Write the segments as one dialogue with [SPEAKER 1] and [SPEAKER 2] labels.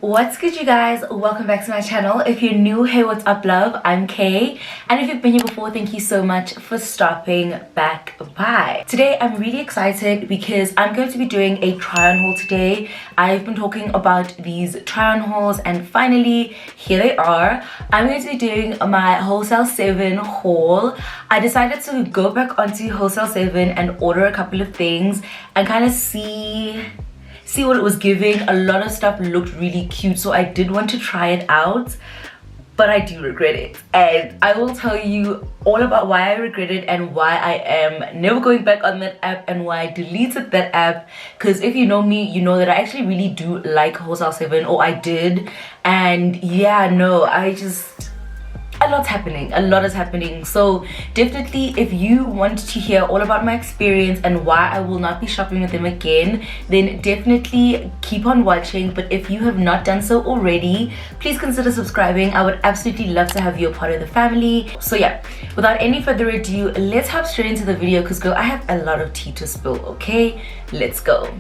[SPEAKER 1] What's good, you guys? Welcome back to my channel. If you're new, hey, what's up, love? I'm Kay, and if you've been here before, thank you so much for stopping back by. Today I'm really excited because I'm going to be doing a try on haul today. I've been talking about these try on hauls and finally here they are. I'm going to be doing my WHOLESALE7 haul. I decided to go back onto WHOLESALE7 and order a couple of things and kind of see what it was giving. A lot of stuff looked really cute, so I did want to try it out, but I do regret it, and I will tell you all about why I regret it and why I am never going back on that app and why I deleted that app. Because if you know me, you know that I actually really do like WHOLESALE7, or I did, and yeah, no, a lot is happening. So definitely, if you want to hear all about my experience and why I will not be shopping with them again, then definitely keep on watching. But if you have not done so already, please consider subscribing. I would absolutely love to have you a part of the family. So yeah, without any further ado, let's hop straight into the video because girl, I have a lot of tea to spill. Okay, let's go.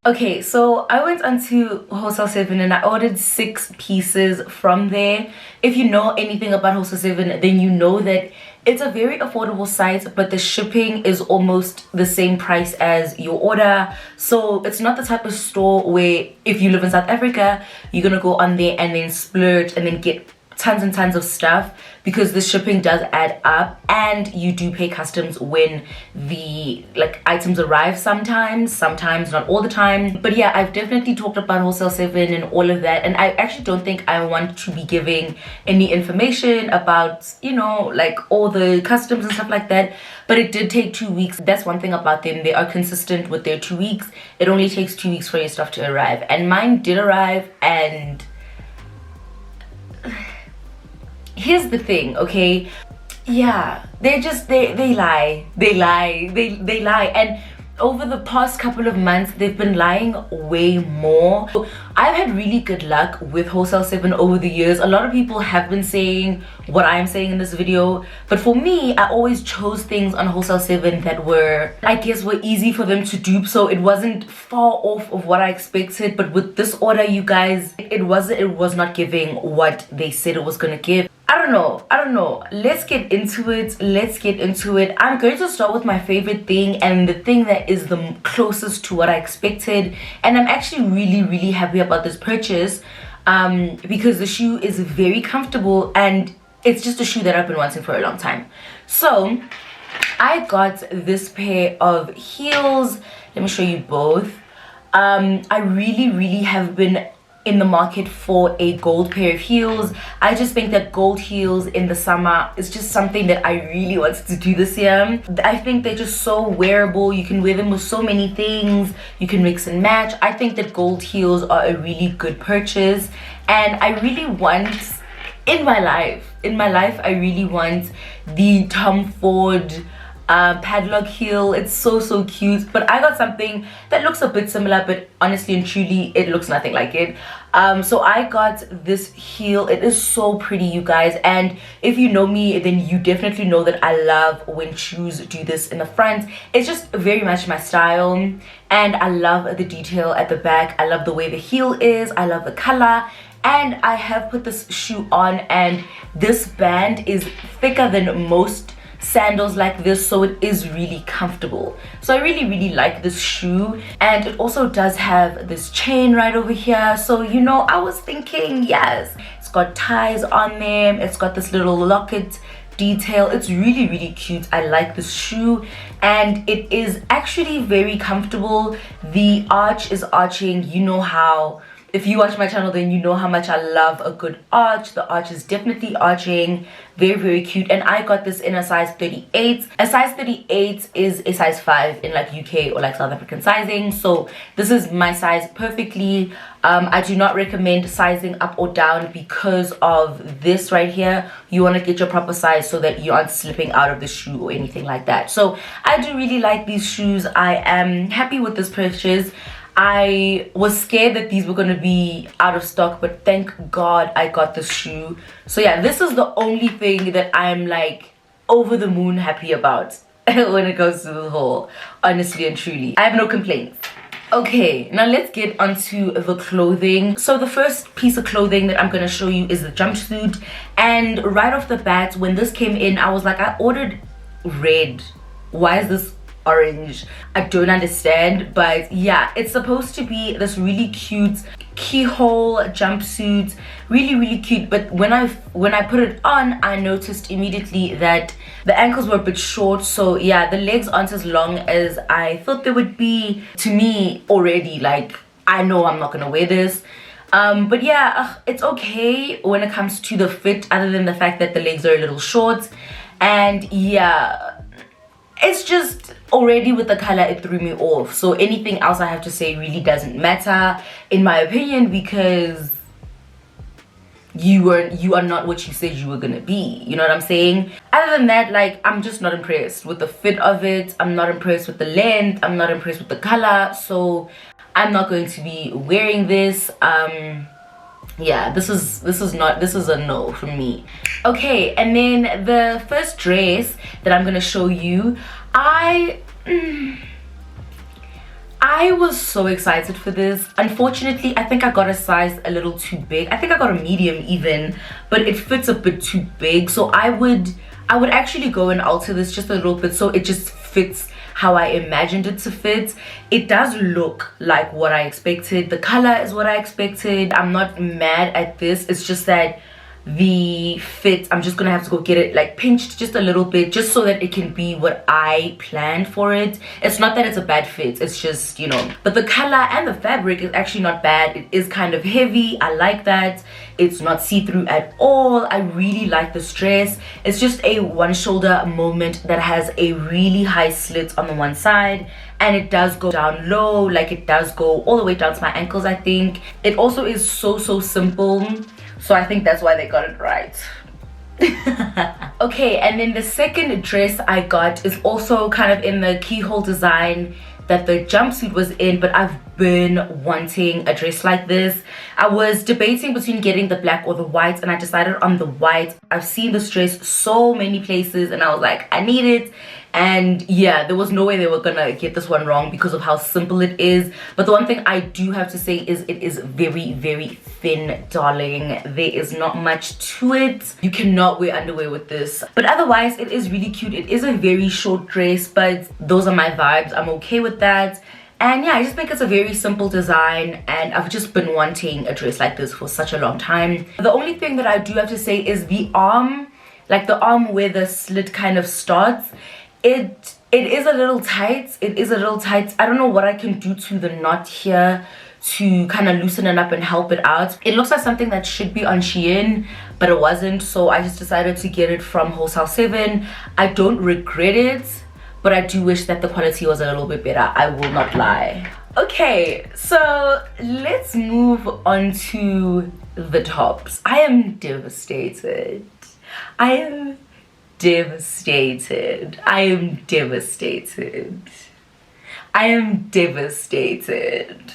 [SPEAKER 1] Okay, so I went onto WHOLESALE7 and I ordered 6 pieces from there. If you know anything about WHOLESALE7, then you know that it's a very affordable site, but the shipping is almost the same price as your order. So it's not the type of store where if you live in South Africa, you're gonna go on there and then splurge and then get tons and tons of stuff, because the shipping does add up and you do pay customs when the items arrive sometimes not all the time. But yeah, I've definitely talked about WHOLESALE7 and all of that, and I actually don't think I want to be giving any information about, you know, like all the customs and stuff like that. But it did take 2 weeks. That's one thing about them, they are consistent with their 2 weeks. It only takes 2 weeks for your stuff to arrive, and mine did arrive. And here's the thing, okay, yeah, they lie, and over the past couple of months they've been lying way more. I've had really good luck with WHOLESALE7 over the years. A lot of people have been saying what I'm saying in this video, but for me, I always chose things on WHOLESALE7 that were, I guess, were easy for them to dupe, so it wasn't far off of what I expected. But with this order, you guys, it was not giving what they said it was gonna give. I don't know. Let's get into it. I'm going to start with my favorite thing and the thing that is the closest to what I expected, and I'm actually really happy about this purchase because the shoe is very comfortable and it's just a shoe that I've been wanting for a long time. So I got this pair of heels. Let me show you both. I really have been in the market for a gold pair of heels. I just think that gold heels in the summer is just something that I really wanted to do this year. I think they're just so wearable. You can wear them with so many things. You can mix and match. I think that gold heels are a really good purchase, and I really want in my life I really want the Tom Ford padlock heel. It's so cute, but I got something that looks a bit similar, but honestly and truly it looks nothing like it. So I got this heel. It is so pretty, you guys, and if you know me, then you definitely know that I love when shoes do this in the front. It's just very much my style, and I love the detail at the back. I love the way the heel is. I love the color. And I have put this shoe on, and this band is thicker than most sandals like this, so it is really comfortable. So I really like this shoe, and it also does have this chain right over here. So, you know, I was thinking, yes, it's got ties on them, it's got this little locket detail. It's really cute. I like this shoe, and it is actually very comfortable. The arch is arching, you know how If you watch my channel, then you know how much I love a good arch. The arch is definitely arching, very, very cute. And I got this in a size 38. A size 38 is a size 5 in like UK or like South African sizing, so this is my size perfectly. I do not recommend sizing up or down because of this right here. You want to get your proper size so that you aren't slipping out of the shoe or anything like that. So I do really like these shoes. I am happy with this purchase. I was scared that these were going to be out of stock, but thank God I got this shoe. So yeah, this is the only thing that I'm like over the moon happy about when it comes to the haul, honestly and truly. I have no complaints. Okay, now let's get onto the clothing. So the first piece of clothing that I'm going to show you is the jumpsuit. And right off the bat, when this came in, I was like, I ordered red. Why is this orange? I don't understand, but yeah, it's supposed to be this really cute keyhole jumpsuit, really cute. But when I put it on, I noticed immediately that the ankles were a bit short. So yeah, the legs aren't as long as I thought they would be. To me already, like, I know I'm not gonna wear this. But yeah, it's okay when it comes to the fit, other than the fact that the legs are a little short. And yeah, it's just already with the color, it threw me off. So anything else I have to say really doesn't matter in my opinion, because you are not what you said you were gonna be, you know what I'm saying? Other than that, like, I'm just not impressed with the fit of it. I'm not impressed with the length. I'm not impressed with the color. So I'm not going to be wearing this. Yeah, this is a no from me. Okay, and then the first dress that I'm gonna show you, I was so excited for this. Unfortunately, I think I got a size a little too big. I think I got a medium even, but it fits a bit too big. So I would actually go and alter this just a little bit so it just fits how I imagined it to fit. It does look like what I expected. The color is what I expected. I'm not mad at this. It's just that the fit, I'm just gonna have to go get it like pinched just a little bit, just so that it can be what I planned for it. It's not that it's a bad fit, it's just, you know. But the color and the fabric is actually not bad. It is kind of heavy. I like that. It's not see-through at all. I really like this dress. It's just a one shoulder moment that has a really high slit on the one side, and it does go down low, like it does go all the way down to my ankles. I think it also is so simple. So I think that's why they got it right. Okay, and then the second dress I got is also kind of in the keyhole design that the jumpsuit was in, but I've been wanting a dress like this. I was debating between getting the black or the white, and I decided on the white. I've seen this dress so many places and I was like, I need it. And yeah, there was no way they were gonna get this one wrong because of how simple it is. But the one thing I do have to say is it is very thin, darling. There is not much to it. You cannot wear underwear with this. But otherwise, it is really cute. It is a very short dress, but those are my vibes. I'm okay with that. And yeah, I just think it's a very simple design, and I've just been wanting a dress like this for such a long time. The only thing that I do have to say is the arm, like the arm where the slit kind of starts, it is a little tight. It is a little tight. I don't know what I can do to the knot here to kind of loosen it up and help it out. It looks like something that should be on Shein, but it wasn't, so I just decided to get it from WHOLESALE7. I don't regret it, but I do wish that the quality was a little bit better. I will not lie. Okay, so let's move on to the tops. I am devastated. I am devastated. I am devastated. I am devastated.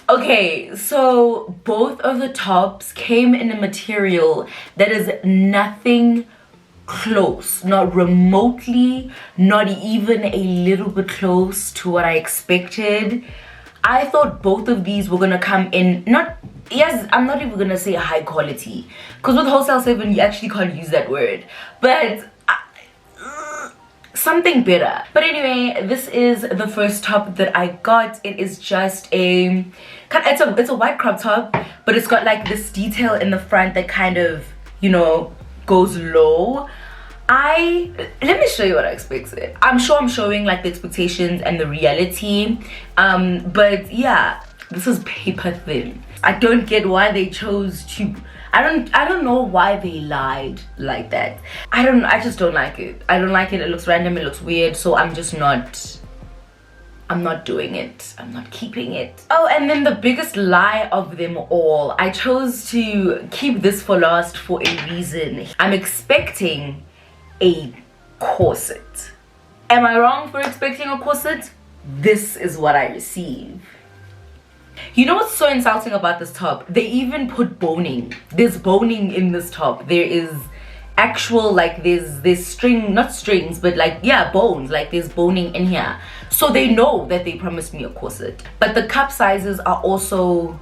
[SPEAKER 1] Okay, so both of the tops came in a material that is nothing close, not remotely, not even a little bit close to what I expected. I thought both of these were gonna come in, yes, I'm not even gonna say high quality, because with WHOLESALE7 you actually can't use that word, but something better. But anyway, this is the first top that I got. It is just it's a white crop top, but it's got like this detail in the front that kind of, you know, goes low. Let me show you what I expected. I'm sure I'm showing like the expectations and the reality, but yeah, this is paper thin. I don't get why they chose to. I don't know why they lied like that. I just don't like it. I don't like it. It looks random, it looks weird, so I'm not doing it. I'm not keeping it. Oh, and then the biggest lie of them all. I chose to keep this for last for a reason. I'm expecting a corset. Am I wrong for expecting a corset? This is what I receive. You know what's so insulting about this top? They even put boning. There's boning in this top. There is actual, like, there's string, not strings, but like, yeah, bones. Like, there's boning in here. So they know that they promised me a corset. But the cup sizes are also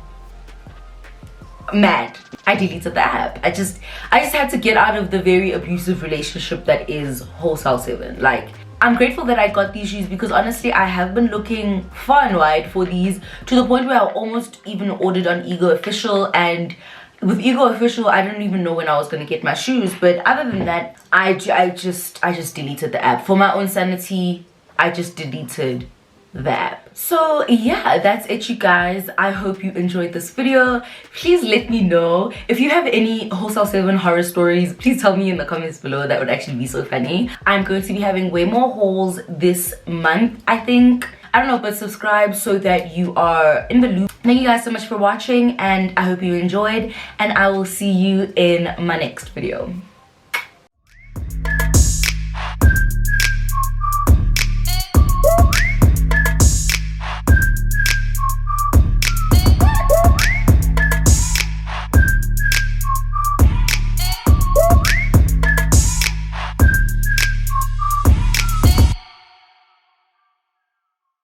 [SPEAKER 1] mad. I deleted the app. I just had to get out of the very abusive relationship that is WHOLESALE7. Like, I'm grateful that I got these shoes because honestly I have been looking far and wide for these, to the point where I almost even ordered on Ego Official, and with Ego Official I didn't even know when I was going to get my shoes. But other than that, I just deleted the app. For my own sanity, I just deleted the app. So yeah, that's it, you guys. I hope you enjoyed this video. Please let me know if you have any WHOLESALE7 horror stories. Please tell me in the comments below. That would actually be so funny. I'm going to be having way more hauls this month, I think. I don't know, but subscribe so that you are in the loop. Thank you guys so much for watching, and I hope you enjoyed, and I will see you in my next video.